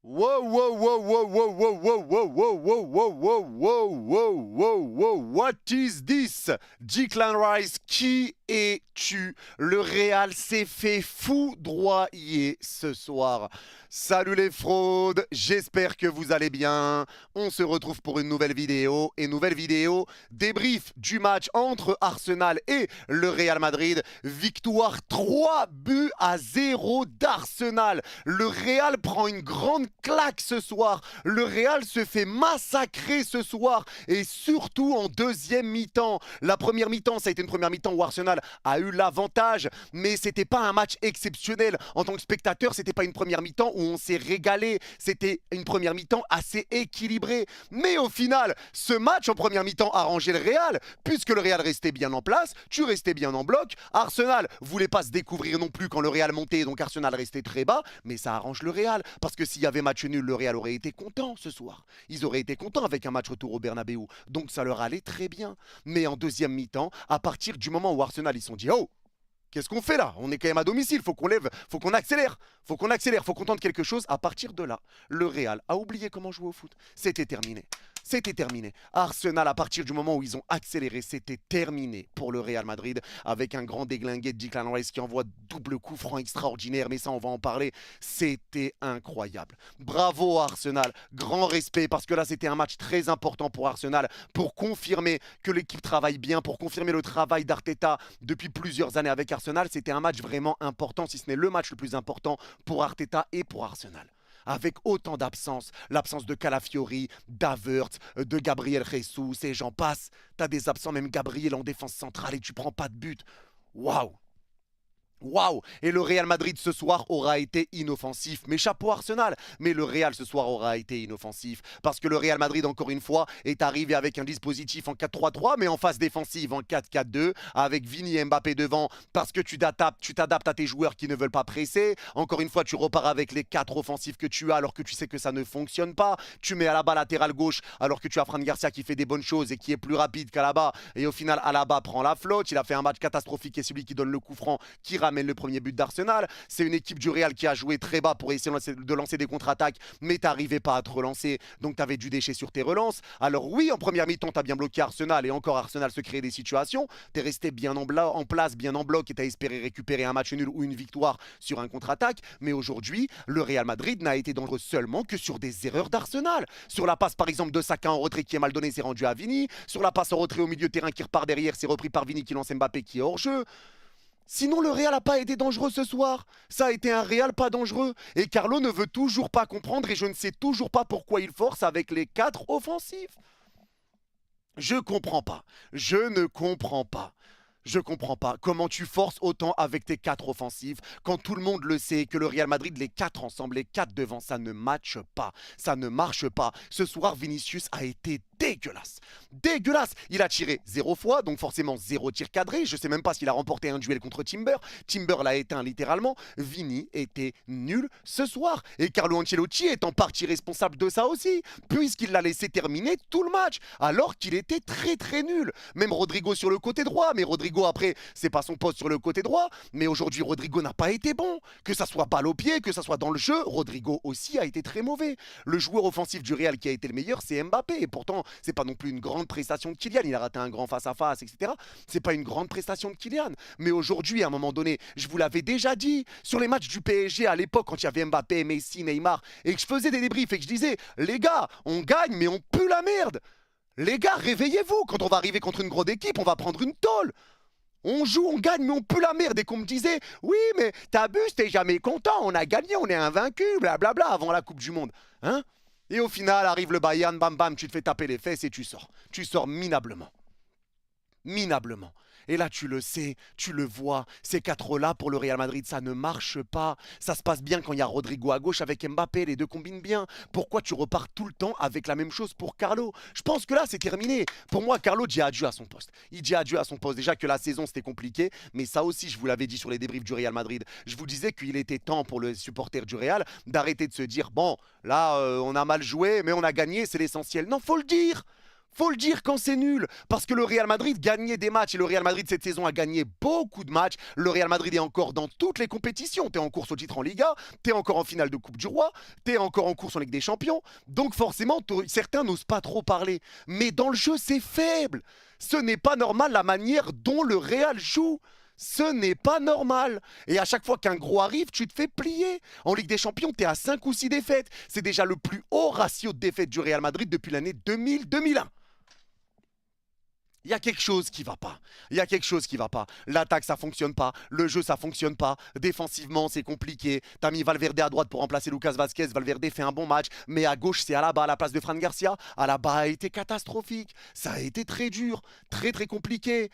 Wow, wow, wow, wow, wow, wow, wow, wow, wow, wow, wow, wow, wow, wow, wow, wow, what is this? Declan Rice, qui es-tu? Le Real s'est fait foudroyer ce soir. Salut les fraudes, j'espère que vous allez bien. On se retrouve pour une nouvelle vidéo. Et nouvelle vidéo, débrief du match entre Arsenal et le Real Madrid. Victoire 3-0 d'Arsenal. Le Real prend une grande claque ce soir. Le Real se fait massacrer ce soir. Et surtout en deuxième mi-temps. La première mi-temps, ça a été une première mi-temps où Arsenal a eu l'avantage. Mais c'était pas un match exceptionnel. En tant que spectateur, c'était pas une première mi-temps où on s'est régalé. C'était une première mi-temps assez équilibrée. Mais au final, ce match en première mi-temps a arrangé le Real, puisque le Real restait bien en place, tu restais bien en bloc. Arsenal voulait pas se découvrir non plus quand le Real montait, donc Arsenal restait très bas, mais ça arrange le Real, parce que s'il y avait match nul, le Real aurait été content ce soir. Ils auraient été contents avec un match retour au Bernabeu, donc ça leur allait très bien. Mais en deuxième mi-temps, à partir du moment où Arsenal, ils se sont dit « Oh !» Qu'est-ce qu'on fait là? On est quand même à domicile, faut qu'on lève, faut qu'on accélère, faut qu'on tente quelque chose. À partir de là, le Real a oublié comment jouer au foot. C'était terminé. C'était terminé. Arsenal, à partir du moment où ils ont accéléré, c'était terminé pour le Real Madrid, avec un grand déglingué de Declan Rice qui envoie double coup franc extraordinaire, mais ça on va en parler. C'était incroyable. Bravo Arsenal, grand respect, parce que là c'était un match très important pour Arsenal, pour confirmer que l'équipe travaille bien, pour confirmer le travail d'Arteta depuis plusieurs années avec Arsenal. C'était un match vraiment important, si ce n'est le match le plus important pour Arteta et pour Arsenal. Avec autant d'absences, l'absence de Calafiori, d'Havertz, de Gabriel Jesus et j'en passe. T'as des absents, même Gabriel en défense centrale et tu prends pas de but. Waouh! Waouh! Et le Real Madrid ce soir aura été inoffensif. Mais chapeau Arsenal. Mais le Real ce soir aura été inoffensif. Parce que le Real Madrid, encore une fois, est arrivé avec un dispositif en 4-3-3, mais en phase défensive en 4-4-2, avec Vini et Mbappé devant, parce que tu t'adaptes à tes joueurs qui ne veulent pas presser. Encore une fois, tu repars avec les 4 offensifs que tu as, alors que tu sais que ça ne fonctionne pas. Tu mets Alaba latéral gauche, alors que tu as Fran Garcia qui fait des bonnes choses et qui est plus rapide qu'Alaba. Et au final, Alaba prend la flotte. Il a fait un match catastrophique et celui qui donne le coup franc, qui ramène le premier but d'Arsenal. C'est une équipe du Real qui a joué très bas pour essayer de lancer des contre-attaques, mais t'arrivais pas à te relancer, donc t'avais du déchet sur tes relances. Alors oui, en première mi-temps, t'as bien bloqué Arsenal, et encore Arsenal se créait des situations. T'es resté bien en place, bien en bloc, et t'as espéré récupérer un match nul ou une victoire sur un contre-attaque. Mais aujourd'hui, le Real Madrid n'a été dangereux seulement que sur des erreurs d'Arsenal. Sur la passe par exemple de Saka en retrait qui est mal donnée, c'est rendu à Vini. Sur la passe en retrait au milieu de terrain qui repart derrière, c'est repris par Vini qui lance Mbappé qui est hors jeu. Sinon, le Real n'a pas été dangereux ce soir. Ça a été un Real pas dangereux. Et Carlo ne veut toujours pas comprendre et je ne sais toujours pas pourquoi il force avec les 4 offensifs. Je comprends pas. Je ne comprends pas. Je comprends pas comment tu forces autant avec tes 4 offensives quand tout le monde le sait que le Real Madrid, les 4 ensemble, les 4 devant, ça ne matche pas. Ça ne marche pas. Ce soir, Vinicius a été dégueulasse. Dégueulasse. Il a tiré 0 fois, donc forcément 0 tir cadré. Je sais même pas s'il a remporté un duel contre Timber. Timber l'a éteint littéralement. Vini était nul ce soir. Et Carlo Ancelotti est en partie responsable de ça aussi, puisqu'il l'a laissé terminer tout le match, alors qu'il était très très nul. Même Rodrigo sur le côté droit, mais Rodrigo après, c'est pas son poste sur le côté droit, mais aujourd'hui Rodrigo n'a pas été bon. Que ça soit balle au pied, que ça soit dans le jeu, Rodrigo aussi a été très mauvais. Le joueur offensif du Real qui a été le meilleur, c'est Mbappé, et pourtant c'est pas non plus une grande prestation de Kylian, il a raté un grand face-à-face, etc. C'est pas une grande prestation de Kylian, mais aujourd'hui à un moment donné, je vous l'avais déjà dit, sur les matchs du PSG à l'époque quand il y avait Mbappé, Messi, Neymar, et que je faisais des débriefs et que je disais, les gars, on gagne mais on pue la merde. Les gars, réveillez-vous, quand on va arriver contre une grosse équipe, on va prendre une tôle. On joue, on gagne, mais on pue la merde. Et qu'on me disait, oui, mais t'abuses, t'es jamais content, on a gagné, on est invaincu, blablabla, avant la Coupe du Monde. Hein? Et au final, arrive le Bayern, bam bam, tu te fais taper les fesses et tu sors. Tu sors minablement. Minablement. Et là, tu le sais, tu le vois, ces 4-là pour le Real Madrid, ça ne marche pas. Ça se passe bien quand il y a Rodrigo à gauche avec Mbappé, les deux combinent bien. Pourquoi tu repars tout le temps avec la même chose pour Carlo? Je pense que là, c'est terminé. Pour moi, Carlo dit adieu à son poste. Il dit adieu à son poste. Déjà que la saison, c'était compliqué, mais ça aussi, je vous l'avais dit sur les débriefs du Real Madrid. Je vous disais qu'il était temps pour le supporter du Real d'arrêter de se dire, bon, là, on a mal joué, mais on a gagné, c'est l'essentiel. Non, faut le dire. Faut le dire quand c'est nul, parce que le Real Madrid gagnait des matchs et le Real Madrid cette saison a gagné beaucoup de matchs. Le Real Madrid est encore dans toutes les compétitions. T'es en course au titre en Liga, t'es encore en finale de Coupe du Roi, t'es encore en course en Ligue des Champions. Donc forcément, certains n'osent pas trop parler. Mais dans le jeu, c'est faible. Ce n'est pas normal la manière dont le Real joue. Ce n'est pas normal. Et à chaque fois qu'un gros arrive, tu te fais plier. En Ligue des Champions, tu es à 5 ou 6 défaites. C'est déjà le plus haut ratio de défaites du Real Madrid depuis l'année 2000-2001. Il y a quelque chose qui va pas. Il y a quelque chose qui va pas. L'attaque, ça fonctionne pas. Le jeu, ça fonctionne pas. Défensivement, c'est compliqué. T'as mis Valverde à droite pour remplacer Lucas Vazquez. Valverde fait un bon match. Mais à gauche, c'est Alaba à la place de Fran Garcia. Alaba a été catastrophique. Ça a été très dur. Très, très compliqué.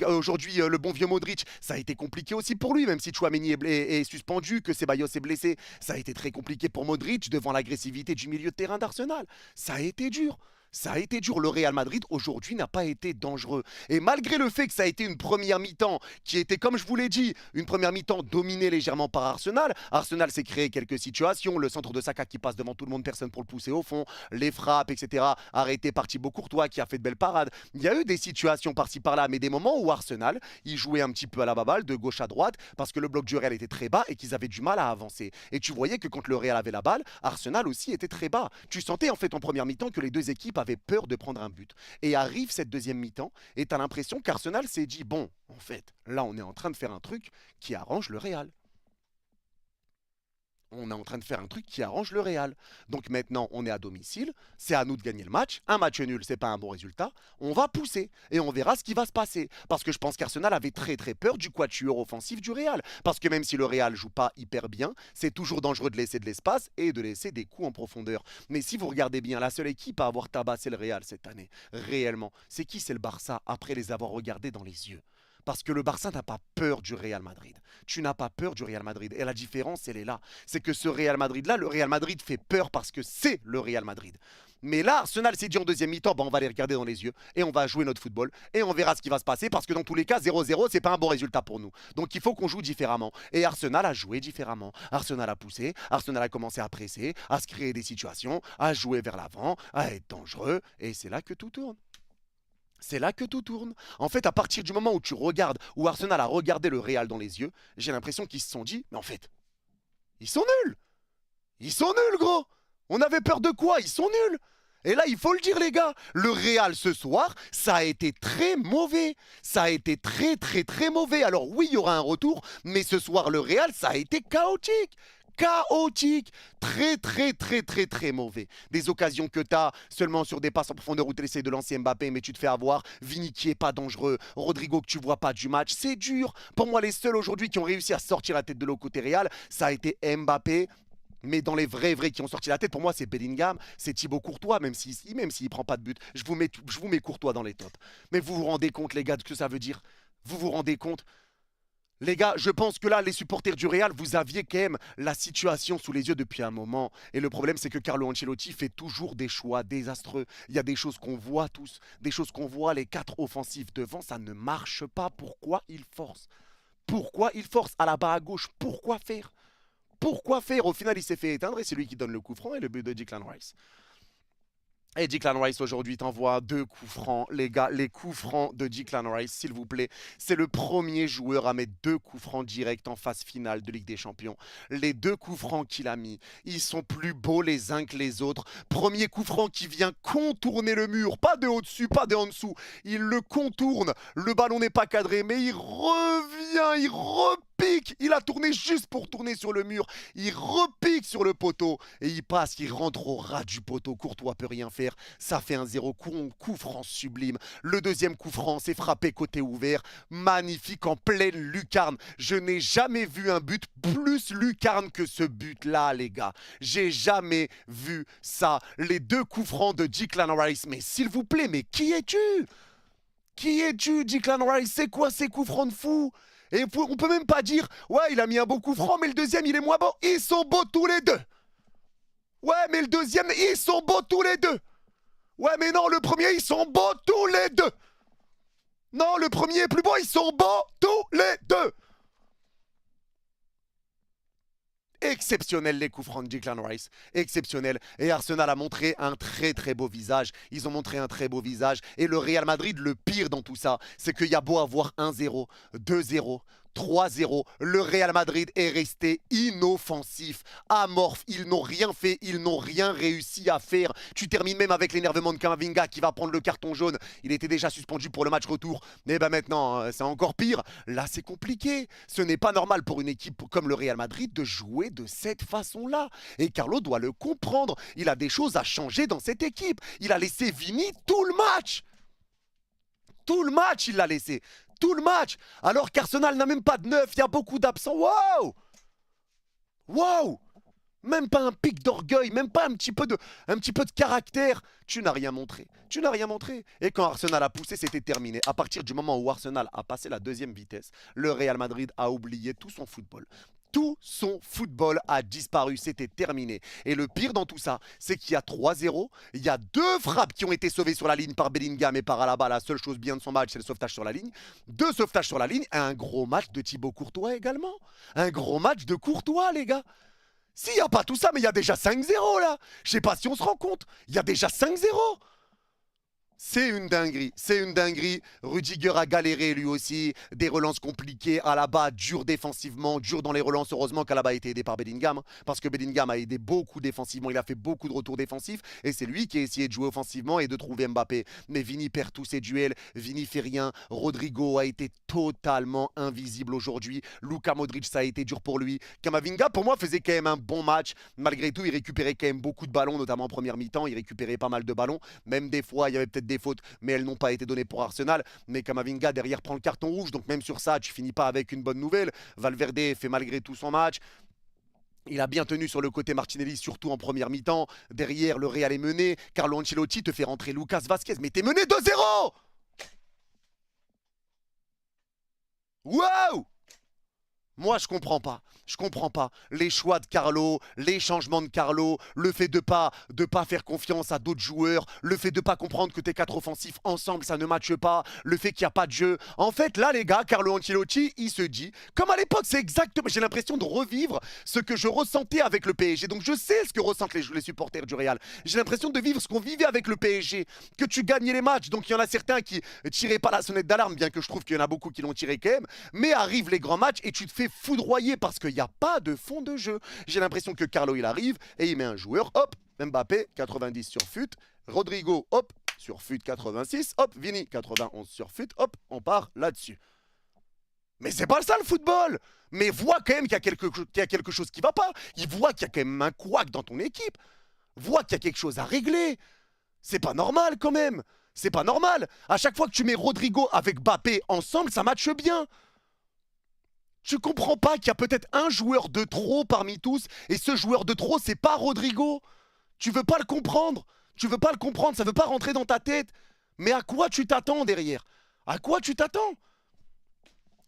Aujourd'hui, le bon vieux Modric, ça a été compliqué aussi pour lui. Même si Tchouaméni est suspendu, que Ceballos est blessé. Ça a été très compliqué pour Modric devant l'agressivité du milieu de terrain d'Arsenal. Ça a été dur. Ça a été dur. Le Real Madrid, aujourd'hui, n'a pas été dangereux. Et malgré le fait que ça a été une première mi-temps qui était, comme je vous l'ai dit, une première mi-temps dominée légèrement par Arsenal. Arsenal s'est créé quelques situations. Le centre de Saka qui passe devant tout le monde, personne pour le pousser au fond. Les frappes, etc. Arrêté par Thibaut Courtois qui a fait de belles parades. Il y a eu des situations par-ci par-là, mais des moments où Arsenal, il jouait un petit peu à la baballe, de gauche à droite, parce que le bloc du Real était très bas et qu'ils avaient du mal à avancer. Et tu voyais que quand le Real avait la balle, Arsenal aussi était très bas. Tu sentais en fait en première mi-temps que les deux équipes avaient peur de prendre un but. Et arrive cette deuxième mi-temps et tu as l'impression qu'Arsenal s'est dit bon, en fait, là on est en train de faire un truc qui arrange le Real. On est en train de faire un truc qui arrange le Real. Donc maintenant, on est à domicile, c'est à nous de gagner le match. Un match nul, c'est pas un bon résultat. On va pousser et on verra ce qui va se passer. Parce que je pense qu'Arsenal avait très très peur du quatuor offensif du Real. Parce que même si le Real joue pas hyper bien, c'est toujours dangereux de laisser de l'espace et de laisser des coups en profondeur. Mais si vous regardez bien, la seule équipe à avoir tabassé le Real cette année, réellement, c'est qui? C'est le Barça, après les avoir regardés dans les yeux. Parce que le Barça n'a pas peur du Real Madrid. Tu n'as pas peur du Real Madrid. Et la différence, elle est là. C'est que ce Real Madrid-là, le Real Madrid fait peur parce que c'est le Real Madrid. Mais là, Arsenal s'est dit en deuxième mi-temps, on va les regarder dans les yeux et on va jouer notre football et on verra ce qui va se passer parce que dans tous les cas, 0-0, c'est pas un bon résultat pour nous. Donc il faut qu'on joue différemment. Et Arsenal a joué différemment. Arsenal a poussé, Arsenal a commencé à presser, à se créer des situations, à jouer vers l'avant, à être dangereux et c'est là que tout tourne. C'est là que tout tourne. En fait, à partir du moment où tu regardes, où Arsenal a regardé le Real dans les yeux, j'ai l'impression qu'ils se sont dit, mais en fait, ils sont nuls. Ils sont nuls, gros. On avait peur de quoi? Ils sont nuls. Et là, il faut le dire, les gars, le Real ce soir, ça a été très mauvais. Ça a été très, très, très mauvais. Alors oui, il y aura un retour, mais ce soir, le Real, ça a été chaotique. Chaotique, très très très très très mauvais. Des occasions que tu as seulement sur des passes en profondeur où tu essaies de lancer Mbappé mais tu te fais avoir. Vini qui est pas dangereux, Rodrigo que tu vois pas du match, c'est dur. Pour moi les seuls aujourd'hui qui ont réussi à sortir la tête de l'eau côté Real, ça a été Mbappé. Mais dans les vrais qui ont sorti la tête, pour moi, c'est Bellingham, c'est Thibaut Courtois, même s'il prend pas de but. Je vous mets Courtois dans les tops. Mais vous vous rendez compte, les gars, de ce que ça veut dire? Vous vous rendez compte? Les gars, je pense que là, les supporters du Real, vous aviez quand même la situation sous les yeux depuis un moment. Et le problème, c'est que Carlo Ancelotti fait toujours des choix désastreux. Il y a des choses qu'on voit tous, des choses qu'on voit, les quatre offensifs devant, ça ne marche pas. Pourquoi il force? Pourquoi il force à la bas à gauche? Pourquoi faire? Pourquoi faire? Au final, il s'est fait éteindre et c'est lui qui donne le coup franc et le but de Declan Rice. Et Declan Rice aujourd'hui t'envoie 2 coups francs. Les gars, les coups francs de Declan Rice, s'il vous plaît. C'est le premier joueur à mettre 2 coups francs directs en phase finale de Ligue des Champions. Les 2 coups francs qu'il a mis, ils sont plus beaux les uns que les autres. Premier coup franc qui vient contourner le mur, pas de au-dessus, pas de en dessous. Il le contourne, le ballon n'est pas cadré, mais il revient, il repique. Il a tourné juste pour tourner sur le mur. Il repique sur le poteau et il passe, il rentre au ras du poteau. Courtois peut rien faire. Ça fait un 0 coup franc sublime. Le deuxième coup franc, c'est frappé côté ouvert. Magnifique en pleine lucarne. Je n'ai jamais vu un but plus lucarne que ce but-là, les gars. J'ai jamais vu ça. Les 2 coups francs de Declan Rice. Mais s'il vous plaît, mais qui es-tu? Qui es-tu, Declan Rice? C'est quoi ces coups francs de fou? Et on peut même pas dire, ouais, il a mis un beau coup franc, mais le deuxième, il est moins bon. Ils sont beaux tous les deux. Ouais, mais le deuxième, ils sont beaux tous les deux. Ouais, mais non, le premier, ils sont beaux tous les deux. Non, le premier est plus beau, ils sont beaux tous les deux. exceptionnel les coups francs de Declan Rice, exceptionnel. Et Arsenal a montré un très beau visage. Ils ont montré un très beau visage. Et le Real Madrid, le pire dans tout ça, c'est qu'il y a beau avoir 1-0, 2-0, 3-0, le Real Madrid est resté inoffensif, amorphe, ils n'ont rien fait, ils n'ont rien réussi à faire. Tu termines même avec l'énervement de Camavinga qui va prendre le carton jaune. Il était déjà suspendu pour le match retour. Mais ben maintenant, c'est encore pire. Là, c'est compliqué. Ce n'est pas normal pour une équipe comme le Real Madrid de jouer de cette façon-là. Et Carlo doit le comprendre. Il a des choses à changer dans cette équipe. Il a laissé Vini tout le match. Tout le match, il l'a laissé. Tout le match. Alors qu'Arsenal n'a même pas de neuf. Il y a beaucoup d'absents. Waouh! Waouh! Même pas un pic d'orgueil, même pas un petit peu de caractère. Tu n'as rien montré. Tu n'as rien montré. Et quand Arsenal a poussé, c'était terminé. À partir du moment où Arsenal a passé la deuxième vitesse, le Real Madrid a oublié tout son football. Tout son football a disparu, c'était terminé. Et le pire dans tout ça, c'est qu'il y a 3-0, il y a 2 frappes qui ont été sauvées sur la ligne par Bellingham et par Alaba. La seule chose bien de son match, c'est le sauvetage sur la ligne. 2 sauvetages sur la ligne et un gros match de Thibaut Courtois également. Un gros match de Courtois, les gars. S'il n'y a pas tout ça, mais il y a déjà 5-0 là. Je sais pas si on se rend compte. Il y a déjà 5-0. C'est une dinguerie, c'est une dinguerie. Rudiger a galéré lui aussi, des relances compliquées. Alaba dur défensivement, dur dans les relances. Heureusement qu'Alaba a été aidé par Bellingham, parce que Bellingham a aidé beaucoup défensivement. Il a fait beaucoup de retours défensifs et c'est lui qui a essayé de jouer offensivement et de trouver Mbappé. Mais Vini perd tous ses duels, Vini fait rien. Rodrigo a été totalement invisible aujourd'hui. Luka Modric, ça a été dur pour lui. Camavinga, pour moi, faisait quand même un bon match. Malgré tout, il récupérait quand même beaucoup de ballons, notamment en première mi-temps. Il récupérait pas mal de ballons. Même des fois, il y avait peut-être des fautes, mais elles n'ont pas été données pour Arsenal. Mais Camavinga derrière prend le carton rouge, donc même sur ça, tu finis pas avec une bonne nouvelle. Valverde fait malgré tout son match. Il a bien tenu sur le côté Martinelli, surtout en première mi-temps. Derrière, le Real est mené. Carlo Ancelotti te fait rentrer Lucas Vazquez, mais t'es mené 2-0. Waouh! Moi, je comprends pas. Je comprends pas. Les choix de Carlo, les changements de Carlo, le fait de pas faire confiance à d'autres joueurs, le fait de pas comprendre que tes 4 offensifs ensemble, ça ne matche pas, le fait qu'il n'y a pas de jeu. En fait, là, les gars, Carlo Ancelotti, il se dit, comme à l'époque, c'est exactement, j'ai l'impression de revivre ce que je ressentais avec le PSG. Donc, je sais ce que ressentent les supporters du Real. J'ai l'impression de vivre ce qu'on vivait avec le PSG, que tu gagnais les matchs. Donc, il y en a certains qui tiraient pas la sonnette d'alarme, bien que je trouve qu'il y en a beaucoup qui l'ont tiré quand même. Mais arrivent les grands matchs et tu te fais foudroyer parce qu'il n'y a pas de fond de jeu. J'ai l'impression que Carlo, il arrive et il met un joueur, hop, Mbappé, 90 sur fut, Rodrigo, hop, sur fut 86, hop, Vini, 91 sur fut, hop, on part là-dessus. Mais c'est pas ça le football. Mais voit quand même qu'il y a quelque chose qui va pas. Il voit qu'il y a quand même un couac dans ton équipe. Voit qu'il y a quelque chose à régler. C'est pas normal quand même. C'est pas normal. À chaque fois que tu mets Rodrigo avec Mbappé ensemble, ça matche bien. Tu comprends pas qu'il y a peut-être un joueur de trop parmi tous et ce joueur de trop, c'est pas Rodrigo. Tu veux pas le comprendre. Tu veux pas le comprendre, ça veut pas rentrer dans ta tête. Mais à quoi tu t'attends derrière? À quoi tu t'attends?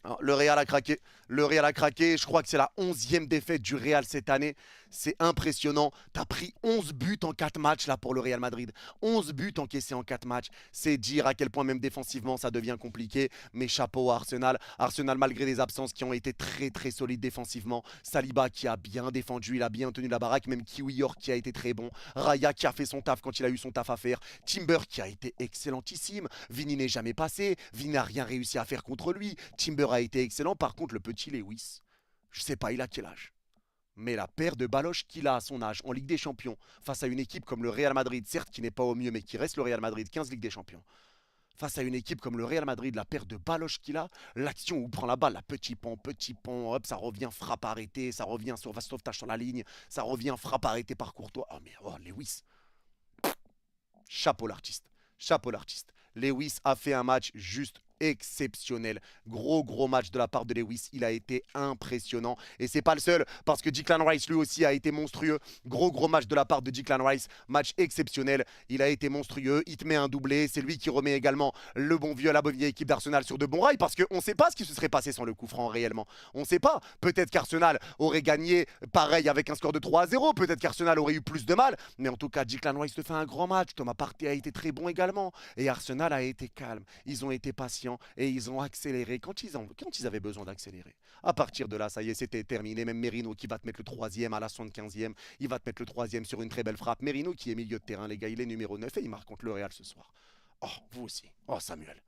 Alors, le Real a craqué. Le Real a craqué. Je crois que c'est la 11e défaite du Real cette année. C'est impressionnant. Tu as pris 11 buts en 4 matchs là pour le Real Madrid. 11 buts encaissés en 4 matchs. C'est dire à quel point même défensivement ça devient compliqué. Mais chapeau à Arsenal. Arsenal malgré des absences qui ont été très solides défensivement. Saliba qui a bien défendu. Il a bien tenu la baraque. Même Kiwi York qui a été très bon. Raya qui a fait son taf quand il a eu son taf à faire. Timber qui a été excellentissime. Vini n'est jamais passé. Vini n'a rien réussi à faire contre lui. Timber a été excellent. Par contre, le petit Lewis, je sais pas, il a quel âge? Mais la paire de baloches qu'il a à son âge en Ligue des Champions face à une équipe comme le Real Madrid, certes qui n'est pas au mieux mais qui reste le Real Madrid, 15 Ligue des Champions. Face à une équipe comme le Real Madrid, la paire de baloches qu'il a, l'action où il prend la balle, la petit pont, hop, ça revient, frappe arrêtée, ça revient sur sauvetage sur la ligne, ça revient, frappe arrêtée par Courtois. Oh mais oh, Lewis, chapeau l'artiste, chapeau l'artiste. Lewis a fait un match juste exceptionnel. Gros match de la part de Lewis. Il a été impressionnant. Et c'est pas le seul, parce que Declan Rice lui aussi a été monstrueux. Gros match de la part de Declan Rice. Match exceptionnel. Il a été monstrueux. Il te met un doublé. C'est lui qui remet également le bon vieux à la bonne vieille équipe d'Arsenal sur de bons rails, parce qu'on sait pas ce qui se serait passé sans le coup franc réellement. On sait pas. Peut-être qu'Arsenal aurait gagné pareil avec un score de 3-0. Peut-être qu'Arsenal aurait eu plus de mal. Mais en tout cas, Declan Rice te fait un grand match. Thomas Partey a été très bon également. Et Arsenal a été calme. Ils ont été patients. patients et ils ont accéléré quand ils avaient besoin d'accélérer. À partir de là, ça y est, c'était terminé. Même Merino qui va te mettre le troisième à la 75e, il va te mettre le troisième sur une très belle frappe. Merino qui est milieu de terrain, les gars, il est numéro 9 et il marque contre le Real ce soir. Oh, vous aussi. Oh, Samuel.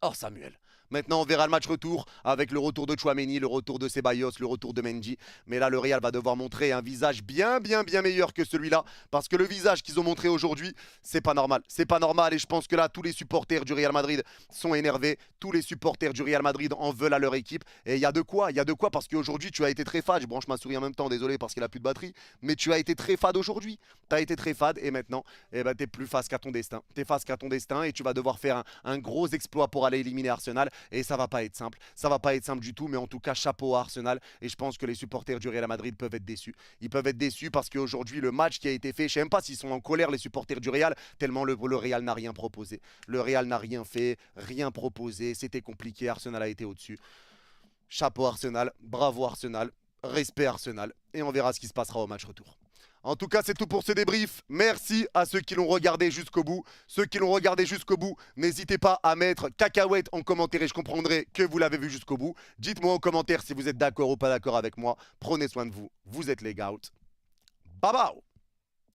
Oh, Samuel. Maintenant, on verra le match retour avec le retour de Tchouaméni, le retour de Ceballos, le retour de Mendy. Mais là, le Real va devoir montrer un visage bien meilleur que celui-là. Parce que le visage qu'ils ont montré aujourd'hui, c'est pas normal. C'est pas normal et je pense que là, tous les supporters du Real Madrid sont énervés. Tous les supporters du Real Madrid en veulent à leur équipe. Et il y a de quoi, parce qu'aujourd'hui, tu as été très fade. Je branche ma souris en même temps, désolé parce qu'il a plus de batterie. Mais tu as été très fade aujourd'hui. Tu as été très fade et maintenant, eh ben, tu n'es plus face qu'à ton destin. Tu es face qu'à ton destin et tu vas devoir faire un gros exploit pour aller éliminer Arsenal. Et ça va pas être simple. Ça va pas être simple du tout, mais en tout cas, chapeau à Arsenal. Et je pense que les supporters du Real Madrid peuvent être déçus. Ils peuvent être déçus parce qu'aujourd'hui, le match qui a été fait, je sais même pas s'ils sont en colère, les supporters du Real, tellement le Real n'a rien proposé. Le Real n'a rien fait, rien proposé. C'était compliqué. Arsenal a été au-dessus. Chapeau Arsenal, bravo Arsenal, respect Arsenal. Et on verra ce qui se passera au match retour. En tout cas, c'est tout pour ce débrief. Merci à ceux qui l'ont regardé jusqu'au bout. Ceux qui l'ont regardé jusqu'au bout, n'hésitez pas à mettre cacahuète en commentaire et je comprendrai que vous l'avez vu jusqu'au bout. Dites-moi en commentaire si vous êtes d'accord ou pas d'accord avec moi. Prenez soin de vous. Vous êtes les gouts. Bye bye.